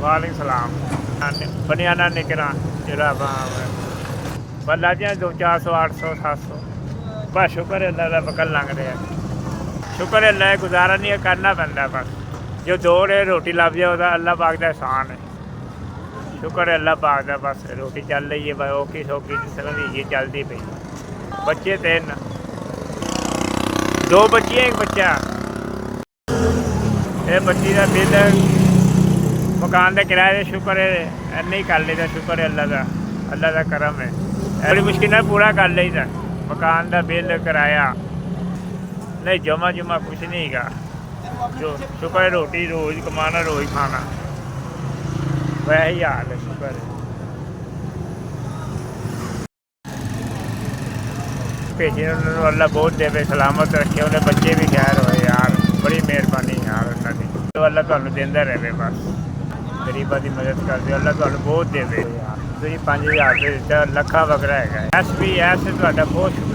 वालेकुम सलाम। बनियाना निकरा जुराबा बल्ला जी 200 400 800 700 बस शुक्र है अल्लाह का बकल लंघ रहा है। शुक्र है अल्लाह गुजारा नहीं है, करना पैंदा बस। जो दौड़ है रोटी लभ जाए वह अल्लाह पाक का एहसान है। शुक्र है अल्लाह पाक का, बस रोटी चल रही है, बस औखी सौखी जिस तरह की ये चलती पई। बच्चे 3 2 बच्चियां एक बच्चा। ये बच्ची का बिल मकान के किराए शुक्र है इन्ना ही कर लेता। शुक्र है अल्लाह का करम है। बड़ी मुश्किल ਨਾਲ पूरा कर लेता मकान का बिल किराया। नहीं जमा जुमा कुछ नहीं है। जो शुक्र है रोटी रोज़ कमाना रोज़ खाना, वह ही हाल है। शुक्र है भेजे उन्होंने अल्लाह बहुत देवे, सलामत रखे, उन्हें बच्चे भी खैर होए यार। बड़ी मेहरबानी यार उन्होंने। तो अल्लाह तुहानू देंदा रहे, बस गरीबों की मदद कर दे। अल्लाह तुहानू बहुत देवे यार। तुसीं 5000 रुपये दिता, लखा वगरा है। एस भी एस तुहाडा बहुत शुक्र।